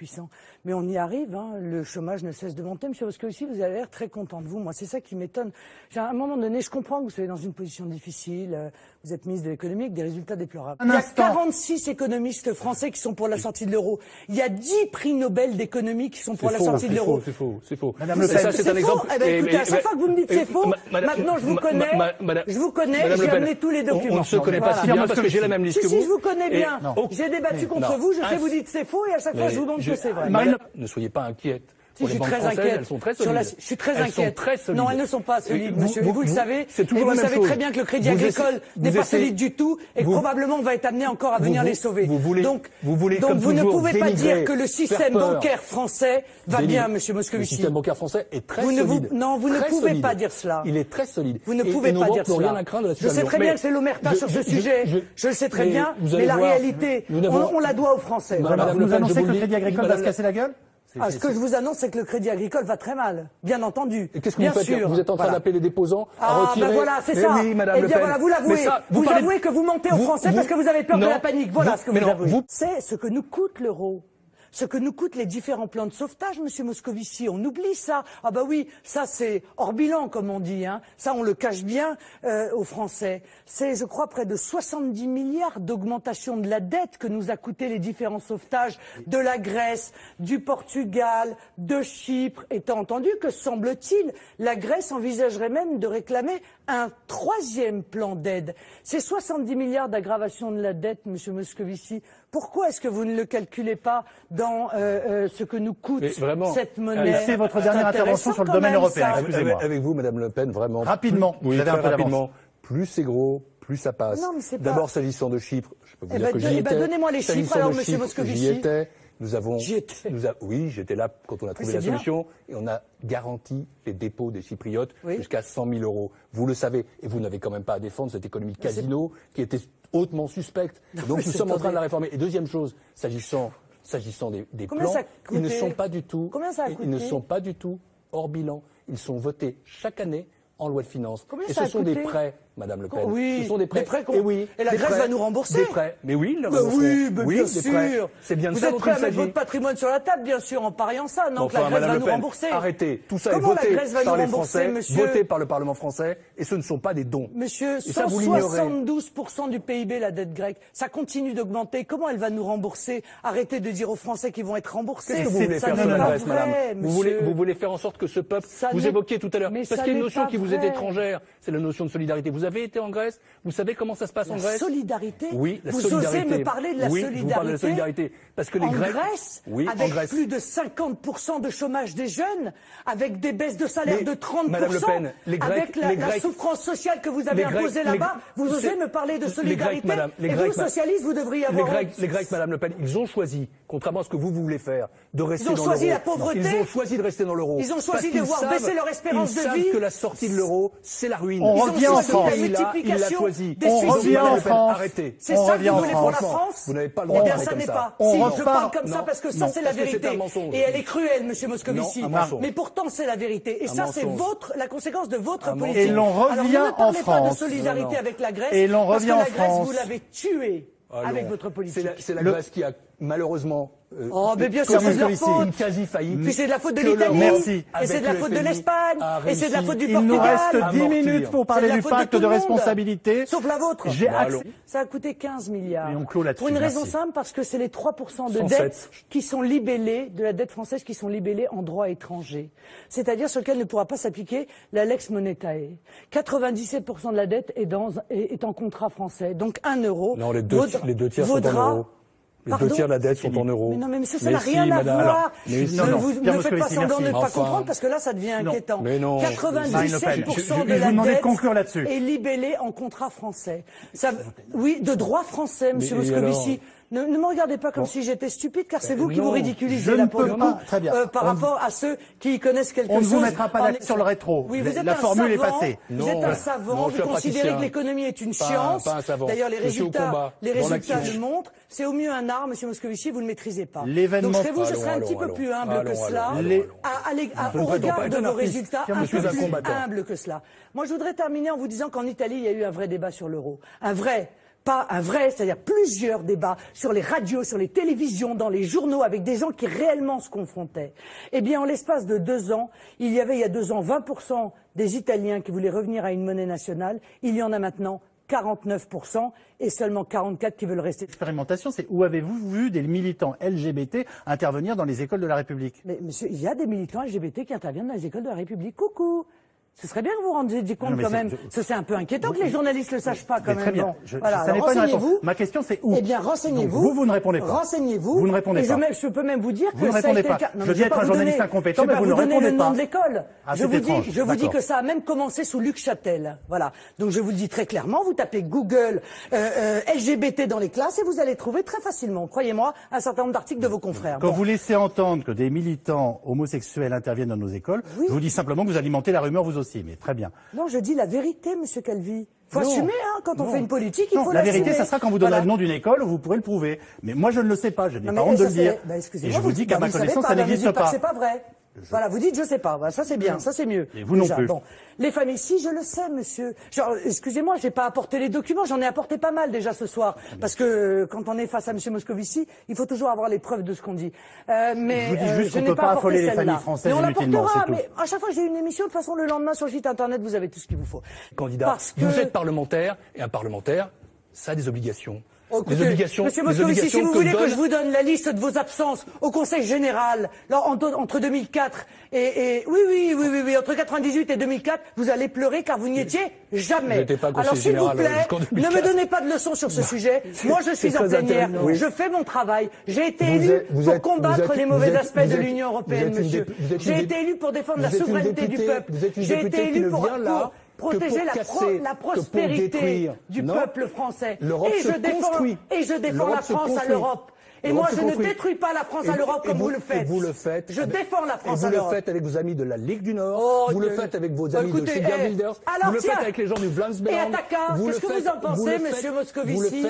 puissant. Mais on y arrive, hein. Le chômage ne cesse de monter. Monsieur Moscovici, vous avez l'air très content de vous. Moi, c'est ça qui m'étonne. À un moment donné, je comprends que vous soyez dans une position difficile. Vous êtes ministre de l'économie avec des résultats déplorables. Il y a 46 économistes français qui sont pour la sortie de l'euro. Il y a 10 prix Nobel d'économie qui sont pour la sortie de l'euro. C'est faux. Madame Le Pen, ça, c'est un exemple. Eh ben, écoutez, à chaque fois que vous me dites c'est faux, maintenant je vous connais, j'ai amené tous les documents. On ne se connaît pas si bien parce que j'ai la même liste que vous. Si, je vous connais bien. J'ai débattu contre vous, je sais vous dites c'est faux et à chaque fois je vous montre que c'est vrai. Ne soyez pas inquiète. Si, je suis très inquiète. Elles sont très solides. Je suis très inquiète. Non, elles ne sont pas solides, monsieur. Vous le savez. C'est toujours la même chose. Vous savez très bien que le Crédit Agricole n'est pas solide du tout et probablement va être amené encore à venir les sauver. Donc vous ne pouvez pas dire que le système bancaire français va bien, monsieur Moscovici. Le système bancaire français est très solide. Non, vous ne pouvez pas dire cela. Il est très solide. Vous ne pouvez pas dire cela. Je sais très bien que c'est l'omerta sur ce sujet. Je le sais très bien. Mais la réalité, on la doit aux Français. Vous nous annoncez que le Crédit Agricole va se casser la gueule? Ce que je vous annonce, c'est que le Crédit Agricole va très mal, bien entendu. Et qu'est-ce que vous faites? Vous êtes en train d'appeler les déposants à retirer. Ben voilà, c'est ça. Oui, Madame Le Pen. Voilà, vous l'avouez. Vous avouez que vous mentez aux Français parce que vous avez peur de la panique. Voilà ce que vous avouez. C'est ce que nous coûte l'euro. Ce que nous coûtent les différents plans de sauvetage, monsieur Moscovici, on oublie ça. Ah bah oui, ça c'est hors bilan, comme on dit, hein. Ça on le cache bien aux Français. C'est, je crois, près de 70 milliards d'augmentation de la dette que nous a coûté les différents sauvetages de la Grèce, du Portugal, de Chypre. Étant entendu que, semble-t-il, la Grèce envisagerait même de réclamer un troisième plan d'aide. Ces 70 milliards d'aggravation de la dette, monsieur Moscovici, pourquoi est-ce que vous ne le calculez pas dans ce que nous coûte cette monnaie? C'est votre dernière intervention sur le domaine européen. Excusez-moi. Avec vous, Madame Le Pen, vraiment. Rapidement. Oui, très rapidement. Plus c'est gros, plus ça passe. D'abord, s'agissant de Chypre, je peux vous dire que j'y étais. Donnez-moi les chiffres alors, monsieur Moscovici. J'y étais. Oui, j'étais là quand on a trouvé la solution et on a garanti les dépôts des Chypriotes jusqu'à 100 000 euros. Vous le savez et vous n'avez quand même pas à défendre cette économie casino qui était hautement suspecte. Donc nous sommes en train de la réformer. Et deuxième chose, s'agissant des plans, ils ne sont pas du tout, hors bilan. Ils sont votés chaque année en loi de finances. Et ce sont des prêts, Madame Le Pen. Oui, ce sont des prêts. Et la Grèce va nous rembourser. Des prêts. Mais oui, bien sûr. C'est bien de vous ça êtes dont prêt il à mettre s'agit. votre patrimoine sur la table, bien sûr, en pariant ça. Non, que la Grèce Madame va Le nous Pen, rembourser. Arrêtez. Tout ça est Comment voté la Grèce va par nous les rembourser, Français, monsieur? voté par le Parlement français, et ce ne sont pas des dons. Monsieur, 172% du PIB, la dette grecque. Ça continue d'augmenter. Comment elle va nous rembourser? Arrêtez de dire aux Français qu'ils vont être remboursés. Qu'est-ce que vous voulez faire sur la Grèce, madame? Vous voulez faire en sorte que ce peuple, vous évoquiez tout à l'heure, parce qu'il y a une notion qui vous est étrangère, c'est la notion de solidarité. Vous avez été en Grèce, vous savez comment ça se passe en Grèce? Solidarité? Oui, la vous solidarité. Vous osez me parler de la solidarité? Oui, je vous parle de la solidarité. Parce que les Grecs. Avec plus de 50% de chômage des jeunes, avec des baisses de salaire de 30%, Madame Le Pen, avec la souffrance sociale que vous avez imposée là-bas, vous osez me parler de solidarité? Et vous, socialistes, vous devriez avoir... Les Grecs, Madame Le Pen, ils ont choisi, contrairement à ce que vous voulez faire, de rester dans l'euro. Ils ont choisi la pauvreté. Ils ont choisi de rester dans l'euro. Ils ont choisi de voir baisser leur espérance de vie. Ils savent que la sortie de l'euro, c'est la ruine. On revient en France. Il l'a choisi. On revient en France. Arrêtez. C'est ça que vous voulez pour la France? Vous n'avez pas le droit de parler comme ça. Eh bien, ça n'est pas. Si, je parle comme ça parce que ça, c'est la vérité. Et elle est cruelle, monsieur Moscovici. Mais pourtant, c'est la vérité. Et ça, c'est la conséquence de votre politique. Et l'on revient en France. Alors, ne parlez pas de solidarité avec la Grèce. Et l'on revient en France. Parce que la Grèce, France. vous l'avez tuée avec votre politique. C'est la Grèce qui a malheureusement mais bien sûr, c'est de leur faute. Une quasi-faillite. Puis c'est de la faute de l'Italie. Merci. Et c'est de la faute de l'Espagne. Et c'est de la faute du Il Portugal. nous reste 10 minutes pour parler du pacte de responsabilité. Sauf la vôtre. Ça a coûté 15 milliards. Et on clôt là-dessus. Pour une raison simple, parce que c'est les 3% de dette qui sont libellés, de la dette française qui sont libellés en droit étranger. C'est-à-dire sur lequel ne pourra pas s'appliquer la lex monetae. 97% de la dette est en contrat français. Donc 1 euro. Non, les deux tiers sont en euros. Les 2 tiers de la dette sont en euros. Mais non, mais ça n'a rien à voir. Ne faites pas semblant de ne pas comprendre parce que là, ça devient inquiétant. Mais non. 97% de la dette est libellée en contrat français. Oui, de droit français, monsieur Moscovici. Ne me regardez pas comme si j'étais stupide, car c'est vous qui vous ridiculisez là pour le coup, par rapport à ceux qui connaissent quelque chose. On ne vous mettra pas d'accord sur le rétro. Oui, vous êtes la formule est passée. Vous êtes un savant, vous considérez que l'économie est une science. D'ailleurs, les résultats le montrent. C'est au mieux un art, monsieur Moscovici, vous ne le maîtrisez pas. Donc chez vous, je serais un petit peu plus humble que cela. Au regard de vos résultats, un peu plus humble que cela. Moi, je voudrais terminer en vous disant qu'en Italie, il y a eu un vrai débat sur l'euro. Un vrai. pas un vrai, c'est-à-dire plusieurs débats sur les radios, sur les télévisions, dans les journaux, avec des gens qui réellement se confrontaient. Eh bien, en l'espace de 2 ans, il y avait il y a 2 ans 20% des Italiens qui voulaient revenir à une monnaie nationale. Il y en a maintenant 49% et seulement 44% qui veulent rester. L'expérimentation, c'est où avez-vous vu des militants LGBT intervenir dans les écoles de la République? Mais monsieur, il y a des militants LGBT qui interviennent dans les écoles de la République. Coucou! Ce serait bien que vous vous rendiez compte quand même. C'est un peu inquiétant que les journalistes ne le sachent pas quand même. Très bien. Bon, voilà, renseignez-vous. Ma question c'est où? Eh bien, renseignez-vous. Donc, vous ne répondez pas. Renseignez-vous. Vous ne répondez pas. Et je peux même vous dire vous que ça a été le cas. Je dis être un journaliste incompétent, mais vous ne répondez pas. Je vais vous donner le nom de l'école. Ah, je vous dis que ça a même commencé sous Luc Châtel. Voilà. Donc je vous le dis très clairement, vous tapez Google LGBT dans les classes et vous allez trouver très facilement, croyez-moi, un certain nombre d'articles de vos confrères. Quand vous laissez entendre que des militants homosexuels interviennent dans nos écoles, je vous dis simplement que vous alimentez la rumeur vous aussi, mais très bien. Non, je dis la vérité, monsieur Calvi. Faut assumer, hein, quand on fait une politique, il faut l'assumer. La vérité, ça sera quand vous donnerez le nom d'une école, vous pourrez le prouver. Mais moi, je ne le sais pas, je n'ai pas honte de le dire. Et je vous dis qu'à ma connaissance, ça n'existe pas. C'est pas vrai. Voilà, vous dites je sais pas. Voilà, ça c'est bien, ça c'est mieux. Et vous non plus. Bon, les familles, si je le sais, monsieur. Excusez-moi, j'ai pas apporté les documents, j'en ai apporté pas mal déjà ce soir, parce que quand on est face à monsieur Moscovici, il faut toujours avoir les preuves de ce qu'on dit. Mais je vous dis juste qu'on ne peut pas affoler les familles françaises inutilement. Mais à chaque fois que j'ai une émission, de toute façon le lendemain sur le site internet, vous avez tout ce qu'il vous faut. Candidat, vous êtes parlementaire et un parlementaire, ça a des obligations. Écoutez, monsieur Moscovici, si vous voulez que je vous donne la liste de vos absences au Conseil général entre 2004 oui, entre 98 et 2004, vous allez pleurer car vous n'y étiez jamais. Alors s'il vous plaît, ne me donnez pas de leçons sur ce sujet. Moi, je suis en plénière, je fais mon travail. J'ai été élu pour combattre les mauvais aspects de l'Union européenne, monsieur. J'ai été élu pour défendre la souveraineté du peuple. J'ai été élu pour protéger la prospérité du peuple français. Et je défends la France à l'Europe. Et moi, je ne détruis pas la France à l'Europe comme vous le faites. Vous le faites. Je défends la France à l'Europe. Vous le faites avec vos amis de la Ligue du Nord. Vous le faites avec vos amis de chez Wilders. Vous le faites avec les gens du Vlaamsberg. Et Ataka, qu'est-ce que vous en pensez, monsieur Moscovici?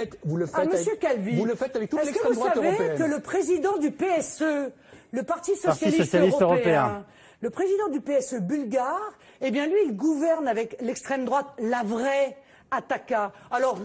Monsieur Calvi. Vous le faites avec toute l'extrême droite européenne. Est-ce que vous savez que le président du PSE, le Parti socialiste européen, le président du PSE bulgare, eh bien lui, il gouverne avec l'extrême droite, la vraie Ataka. Alors,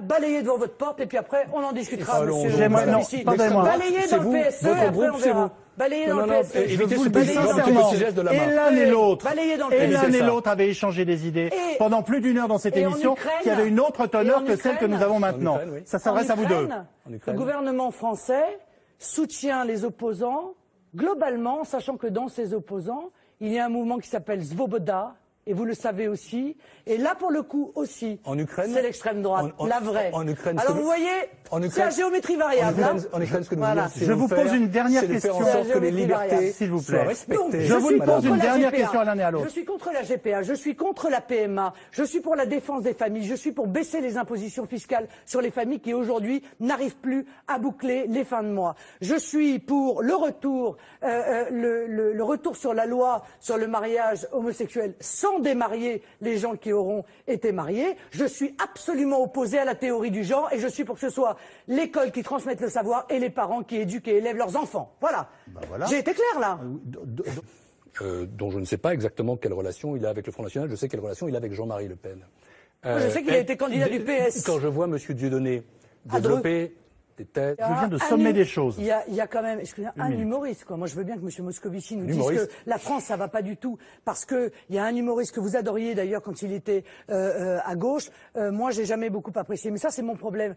balayez devant votre porte et puis après, on en discutera, monsieur Moscovici. Balayez dans le PSE et après on verra. Balayez dans le PSE. Évitez ce petit geste de la main. Et l'un et l'autre. Et l'un et l'autre avaient échangé des idées pendant plus d'1 heure dans cette émission qui avait une autre teneur que celle que nous avons maintenant. Ça s'adresse à vous deux. Le gouvernement français soutient les opposants globalement, sachant que dans ces opposants, il y a un mouvement qui s'appelle Svoboda, et vous le savez aussi, et là pour le coup aussi, c'est l'extrême droite, la vraie. Alors vous voyez, c'est la géométrie variable. En Ukraine, ce que nous voulons, je vous pose une dernière question. C'est de faire en sorte que les libertés, s'il vous plaît, respectées. Je vous pose une dernière question à l'un et à l'autre. Je suis contre la GPA, je suis contre la PMA, je suis pour la défense des familles, je suis pour baisser les impositions fiscales sur les familles qui aujourd'hui n'arrivent plus à boucler les fins de mois. Je suis pour le retour, le retour sur la loi sur le mariage homosexuel sans démarier les gens qui auront été mariés. Je suis absolument opposé à la théorie du genre et je suis pour que ce soit l'école qui transmette le savoir et les parents qui éduquent et élèvent leurs enfants. Voilà. J'ai été clair là. Dont je ne sais pas exactement quelle relation il a avec le Front National, je sais quelle relation il a avec Jean-Marie Le Pen. Je sais qu'il a été candidat du PS. Quand je vois M. Dieudonné développer des têtes. Je viens de sommer des choses. Il y a quand même, excusez-moi, un humoriste, quoi. Moi, je veux bien que M. Moscovici nous dise que la France, ça va pas du tout. Parce que il y a un humoriste que vous adoriez d'ailleurs quand il était à gauche. Moi, j'ai jamais beaucoup apprécié. Mais ça, c'est mon problème.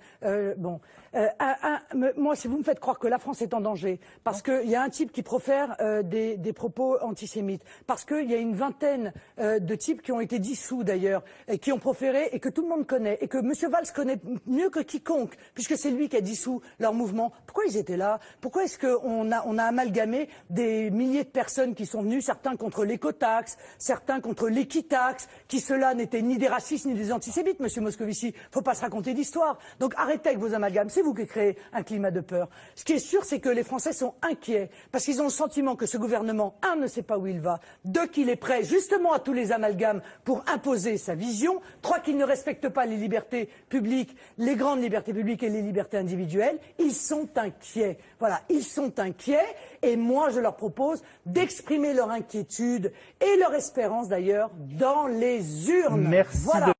Moi, si vous me faites croire que la France est en danger, parce qu'il y a un type qui profère des propos antisémites, parce qu'il y a une vingtaine de types qui ont été dissous d'ailleurs, et qui ont proféré, et que tout le monde connaît, et que M. Valls connaît mieux que quiconque, puisque c'est lui qui a dissous leur mouvement. Pourquoi ils étaient là? Pourquoi est-ce qu'on a amalgamé des milliers de personnes qui sont venues, certains contre l'écotaxe, certains contre l'équitaxe, qui ceux-là n'étaient ni des racistes ni des antisémites, monsieur Moscovici. Faut pas se raconter d'histoire. Donc arrêtez avec vos amalgames. C'est vous qui créez un climat de peur. Ce qui est sûr, c'est que les Français sont inquiets parce qu'ils ont le sentiment que ce gouvernement, un, ne sait pas où il va, deux, qu'il est prêt justement à tous les amalgames pour imposer sa vision, trois, qu'il ne respecte pas les libertés publiques, les grandes libertés publiques et les libertés individuelles. Ils sont inquiets. Voilà, ils sont inquiets et moi je leur propose d'exprimer leur inquiétude et leur espérance d'ailleurs dans les urnes. Merci. Voilà.